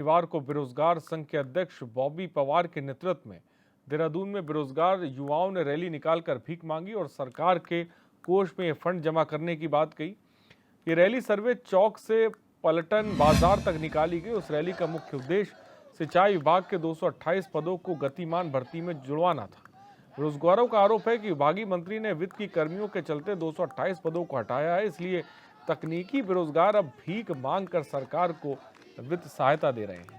शनिवार को बेरोजगार संघ के अध्यक्ष बॉबी पवार के नेतृत्व में देहरादून में बेरोजगार युवाओं ने रैली निकालकर भीख मांगी और सरकार के कोष में ये फंड जमा करने की बात कही। ये रैली सर्वे चौक से पलटन बाजार तक निकाली गई। उस रैली का मुख्य उद्देश्य सिंचाई विभाग के 228 पदों को गतिमान भर्ती में जुड़वाना था। बेरोजगारों का आरोप है कि विभागीय मंत्री ने वित्त की कर्मियों के चलते 228 पदों को हटाया है, इसलिए तकनीकी बेरोजगार अब भीख मांग कर सरकार को वित्त सहायता दे रहे हैं।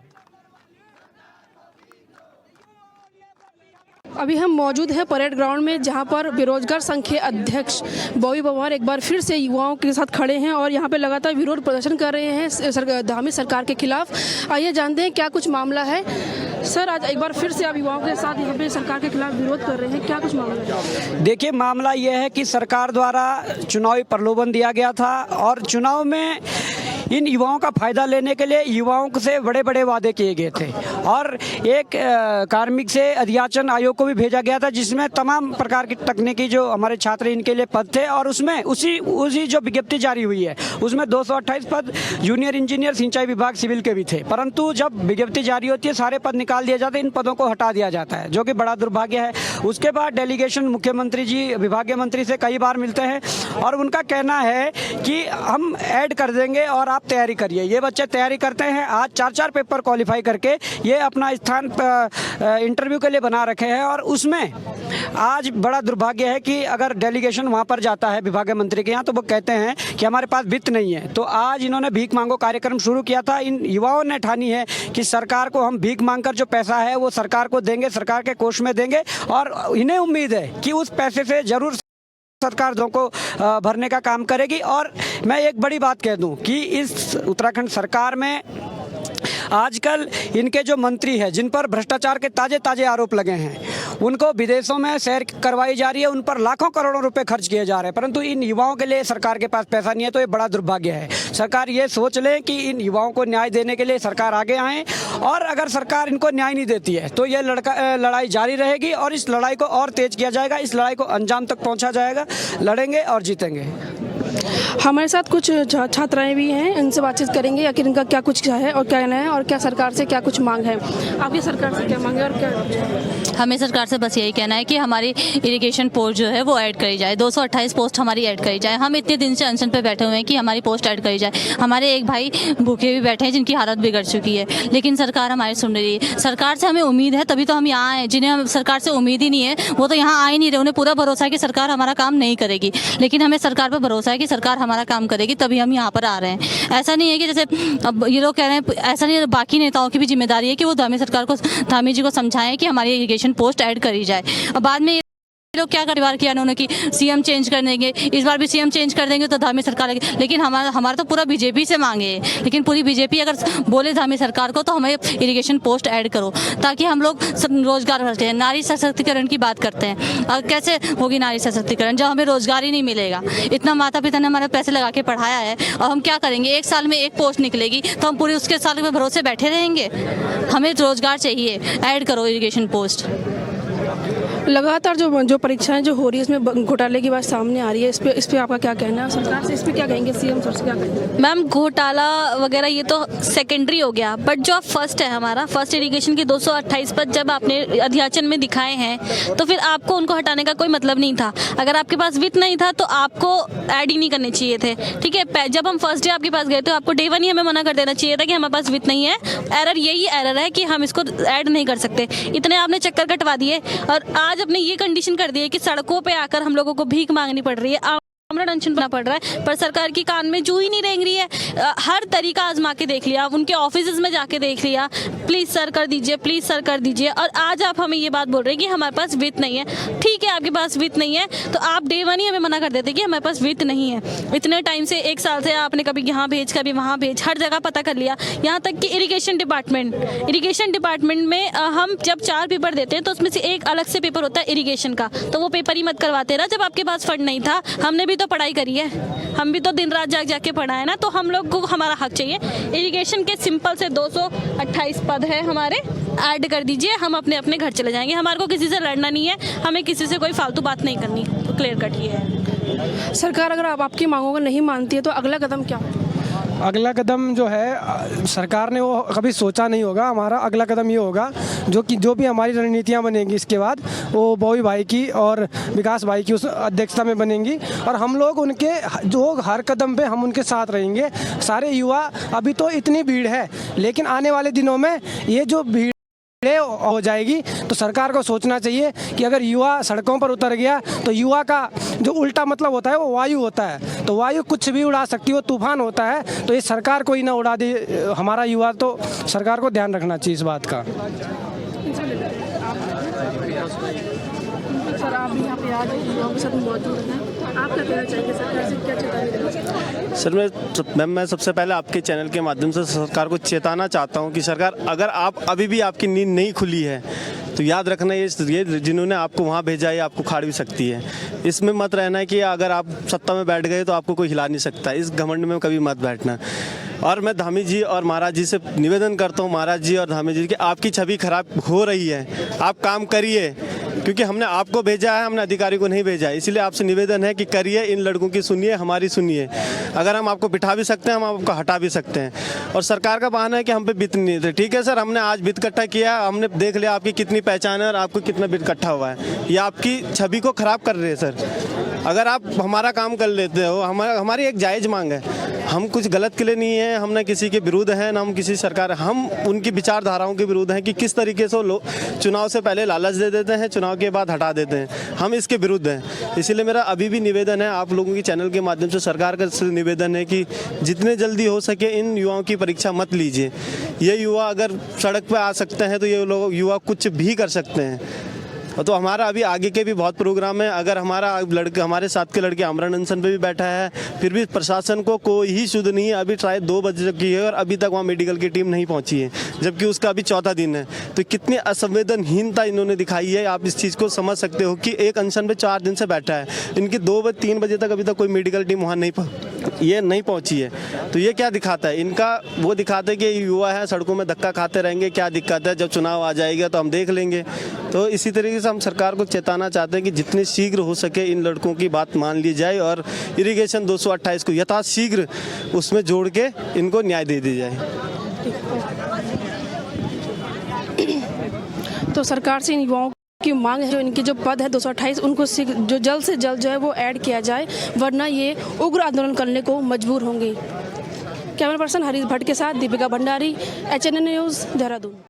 अभी हम मौजूद हैं परेड ग्राउंड में, जहां पर बेरोजगार संघ के अध्यक्ष बॉबी पवार एक बार फिर से युवाओं के साथ खड़े हैं और यहां पे लगातार विरोध प्रदर्शन कर रहे हैं धामी सरकार के खिलाफ। आइए जानते हैं क्या कुछ मामला है। सर, आज एक बार फिर से आप युवाओं के साथ यहाँ पे सरकार के खिलाफ विरोध कर रहे हैं, क्या कुछ मामला है? देखिए, मामला यह है कि सरकार द्वारा चुनावी प्रलोभन दिया गया था और चुनाव में इन युवाओं का फायदा लेने के लिए युवाओं से बड़े बड़े वादे किए गए थे और एक कार्मिक से अध्याचन आयोग को भी भेजा गया था, जिसमें तमाम प्रकार की तकनीकी जो हमारे छात्र इनके लिए पद थे और उसमें उसी जो विज्ञप्ति जारी हुई है उसमें 228 पद जूनियर इंजीनियर सिंचाई विभाग सिविल के भी थे। परंतु जब विज्ञप्ति जारी होती है सारे पद निकाल दिए जाते हैं, इन पदों को हटा दिया जाता है, जो कि बड़ा दुर्भाग्य है। उसके बाद डेलीगेशन मुख्यमंत्री जी विभागीय मंत्री से कई बार मिलते हैं और उनका कहना है कि हम ऐड कर देंगे और आप तैयारी करिए। ये बच्चे तैयारी करते हैं, आज 4 पेपर क्वालिफाई करके ये अपना स्थान इंटरव्यू के लिए बना रखे हैं और उसमें आज बड़ा दुर्भाग्य है कि अगर डेलीगेशन वहाँ पर जाता है विभागीय मंत्री के यहाँ तो वो कहते हैं कि हमारे पास वित्त नहीं है। तो आज इन्होंने भीख मांगो कार्यक्रम शुरू किया था। इन युवाओं ने ठानी है कि सरकार को हम भीख मांगकर जो पैसा है वो सरकार को देंगे, सरकार के कोष में देंगे और इन्हें उम्मीद है कि उस पैसे से जरूर सरकार दो को भरने का काम करेगी। और मैं एक बड़ी बात कह दूं कि इस उत्तराखंड सरकार में आजकल इनके जो मंत्री हैं जिन पर भ्रष्टाचार के ताजे आरोप लगे हैं उनको विदेशों में सैर करवाई जा रही है, उन पर लाखों करोड़ों रुपए खर्च किए जा रहे हैं, परंतु इन युवाओं के लिए सरकार के पास पैसा नहीं है। तो ये बड़ा दुर्भाग्य है। सरकार ये सोच ले कि इन युवाओं को न्याय देने के लिए सरकार आगे आए और अगर सरकार इनको न्याय नहीं देती है तो ये लड़ाई जारी रहेगी और इस लड़ाई को और तेज किया जाएगा, इस लड़ाई को अंजाम तक पहुँचा जाएगा। लड़ेंगे और जीतेंगे। हमारे साथ कुछ छात्राएं भी हैं, इनसे बातचीत करेंगे आखिर इनका क्या कुछ है और क्या कहना है और क्या सरकार से क्या कुछ मांग है। आपकी सरकार से क्या मांग है और क्या? हमें सरकार से बस यही कहना है कि हमारी इरिगेशन पोस्ट जो है वो ऐड करी जाए, 228 पोस्ट हमारी ऐड करी जाए। हम इतने दिन से अनशन पे बैठे हुए हैं कि हमारी पोस्ट ऐड करी जाए। हमारे एक भाई भूखे भी बैठे हैं जिनकी हालत बिगड़ चुकी है, लेकिन सरकार हमारी सुन रही है। सरकार से हमें उम्मीद है तभी तो हम यहाँ आए। जिन्हें सरकार से उम्मीद ही नहीं है वो तो यहाँ आ ही नहीं रहे। उन्हें पूरा भरोसा है कि सरकार हमारा काम नहीं करेगी, लेकिन हमें सरकार पर भरोसा है कि सरकार हमारा काम करेगी, तभी हम यहाँ पर आ रहे हैं। ऐसा नहीं है कि जैसे अब ये लोग कह रहे हैं, ऐसा नहीं है। बाकी नेताओं की भी जिम्मेदारी है कि वो धामी जी को समझाएं कि हमारी इरिगेशन पोस्ट ऐड करी जाए। अब बाद में लोग क्या परिवार किया उन्होंने कि सीएम चेंज कर देंगे, इस बार भी सीएम चेंज कर देंगे तो धामी सरकार लगेगी। लेकिन हमारा तो पूरा बीजेपी से मांगे है, लेकिन पूरी बीजेपी अगर बोले धामी सरकार को तो हमें इरिगेशन पोस्ट ऐड करो ताकि हम लोग रोजगार भरते हैं। नारी सशक्तिकरण की बात करते हैं, और कैसे होगी नारी सशक्तिकरण जब हमें रोजगार ही नहीं मिलेगा। इतना माता पिता ने हमारे पैसे लगा के पढ़ाया है और हम क्या करेंगे? एक साल में एक पोस्ट निकलेगी तो हम पूरे उसके साल में भरोसे बैठे रहेंगे? हमें रोजगार चाहिए, ऐड करो इरिगेशन पोस्ट। लगातार जो परीक्षाएं जो हो रही है इसमें घोटाले की बात सामने आ रही है, इस पे आपका क्या कहना है? सरकार से इस पे क्या कहेंगे? सीएम सर से क्या कहेंगे? मैम, घोटाला वगैरह ये तो सेकेंडरी हो गया, बट जो फर्स्ट है हमारा फर्स्ट इरिगेशन के 228 पद जब आपने अध्याचन में दिखाए हैं तो फिर आपको उनको हटाने का कोई मतलब नहीं था। अगर आपके पास वित्त नहीं था तो आपको ऐड ही नहीं करने चाहिए थे। ठीक है, जब हम फर्स्ट डे आपके पास गए तो आपको डे 1 ही हमें मना कर देना चाहिए था कि हमारे पास वित्त नहीं है। एरर यही एरर है कि हम इसको ऐड नहीं कर सकते। इतने आपने चक्कर कटवा दिए और आज अपने ये कंडीशन कर दी है कि सड़कों पे आकर हम लोगों को भीख मांगनी पड़ रही है, टेंशन करना पड़ रहा है, पर सरकार की कान में जू ही नहीं रेंग रही है। हर तरीका आजमा के देख लिया, उनके ऑफिस में जाके देख लिया, प्लीज सर कर दीजिए, प्लीज सर कर दीजिए। और आज आप हमें ये बात बोल रहे हैं कि हमारे पास वित्त नहीं है। ठीक है, आपके पास वित्त नहीं है तो आप डे 1 ही हमें मना कर देते कि हमारे पास वित्त नहीं है। इतने टाइम से 1 साल से आपने कभी यहाँ भेज कभी वहाँ भेज, हर जगह पता कर लिया, यहाँ तक कि इरिगेशन डिपार्टमेंट में हम जब 4 पेपर देते हैं तो उसमें से एक अलग से पेपर होता है इरिगेशन का, तो वो पेपर ही मत करवाते ना जब आपके पास फंड नहीं था। हमने भी तो पढ़ाई करी है, हम भी तो दिन रात जाके पढ़ा है ना, तो हम लोग को हमारा हक चाहिए। इरिगेशन के सिंपल से 228 पद है हमारे, ऐड कर दीजिए, हम अपने घर चले जाएंगे। हमारे को किसी से लड़ना नहीं है, हमें किसी से कोई फालतू बात नहीं करनी, तो क्लियर कट ये है। सरकार अगर आपकी मांगों को नहीं मानती है तो अगला कदम क्या? अगला कदम जो है सरकार ने वो कभी सोचा नहीं होगा। हमारा अगला कदम ये होगा जो भी हमारी रणनीतियाँ बनेंगी इसके बाद वो बॉबी भाई की और विकास भाई की उस अध्यक्षता में बनेंगी और हम लोग उनके जो हर कदम पे हम उनके साथ रहेंगे। सारे युवा, अभी तो इतनी भीड़ है लेकिन आने वाले दिनों में ये जो भीड़ हो जाएगी तो सरकार को सोचना चाहिए कि अगर युवा सड़कों पर उतर गया तो युवा का जो उल्टा मतलब होता है वो वायु होता है, तो वायु कुछ भी उड़ा सकती है, वो तूफान होता है। तो ये सरकार को ही ना उड़ा दे हमारा युवा, तो सरकार को ध्यान रखना चाहिए इस बात का। सर आप भी यहाँ पे आज युवाओं के साथ मौजूद हैं, आप क्या कहना चाहेंगे, सरकार से क्या चेतावनी देना चाहेंगे? सर मैं सबसे पहले आपके चैनल के माध्यम से सरकार को चेताना चाहता हूँ कि सरकार, अगर आप अभी भी आपकी नींद नहीं खुली है तो याद रखना ये जिन्होंने आपको वहाँ भेजा है आपको खाड़ भी सकती है। इसमें मत रहना कि अगर आप सत्ता में बैठ गए तो आपको कोई हिला नहीं सकता, इस घमंड में कभी मत बैठना। और मैं धामी जी और महाराज जी से निवेदन करता हूँ, महाराज जी और धामी जी, कि आपकी छवि खराब हो रही है, आप काम करिए, क्योंकि हमने आपको भेजा है, हमने अधिकारी को नहीं भेजा है। इसलिए आपसे निवेदन है कि करिए, इन लड़कों की सुनिए, हमारी सुनिए। अगर हम आपको बिठा भी सकते हैं, हम आपको हटा भी सकते हैं। और सरकार का बहाना है कि हम पे बित नहीं थे। ठीक है सर, हमने आज बित इकट्ठा किया, हमने देख लिया आपकी कितनी पहचान है और आपको कितना बित इकट्ठा हुआ है। ये आपकी छवि को खराब कर रहे हैं सर। अगर आप हमारा काम कर लेते हो, हमारी एक जायज़ मांग है, हम कुछ गलत के लिए नहीं है, हम ना किसी के विरुद्ध हैं, ना हम किसी सरकार, हम उनकी विचारधाराओं के विरुद्ध हैं कि किस तरीके से लोग चुनाव से पहले लालच दे देते हैं, चुनाव के बाद हटा देते हैं, हम इसके विरुद्ध हैं। इसीलिए मेरा अभी भी निवेदन है, आप लोगों की चैनल के माध्यम से सरकार का निवेदन है कि जितने जल्दी हो सके इन युवाओं की परीक्षा मत लीजिए। ये युवा अगर सड़क पर आ सकते हैं तो ये लोग युवा कुछ भी कर सकते हैं। तो हमारा अभी आगे के भी बहुत प्रोग्राम है। अगर हमारे साथ के लड़के आमरण अनशन पे भी बैठा है, फिर भी प्रशासन को कोई ही शुद्ध नहीं है। अभी ट्राई 2 बजे की है और अभी तक वहाँ मेडिकल की टीम नहीं पहुँची है, जबकि उसका अभी 4था दिन है। तो कितनी असंवेदनहीनता इन्होंने दिखाई है, आप इस चीज़ को समझ सकते हो कि एक अनशन पे 4 दिन से बैठा है, इनकी 2-3 बजे तक अभी तक कोई मेडिकल टीम वहाँ नहीं पहुँची है। तो ये क्या दिखाता है इनका? वो दिखाते हैं कि युवा है, सड़कों में धक्का खाते रहेंगे, क्या दिक्कत है, जब चुनाव आ जाएगा तो हम देख लेंगे। तो इसी तरीके से हम सरकार को चेताना चाहते हैं कि जितनी शीघ्र हो सके इन लड़कों की बात मान ली जाए और इरिगेशन 228 को यथाशीघ्र उसमें जोड़ के इनको न्याय दे दी जाए। तो सरकार से इन युवाओं की मांग है, जो इनके जो पद है 228 उनको जो जल्द से जल्द जो है वो ऐड किया जाए, वरना ये उग्र आंदोलन करने को मजबूर होंगे। कैमरा पर्सन हरीश भट्ट के साथ दीपिका भंडारी, HNN न्यूज़, देहरादून।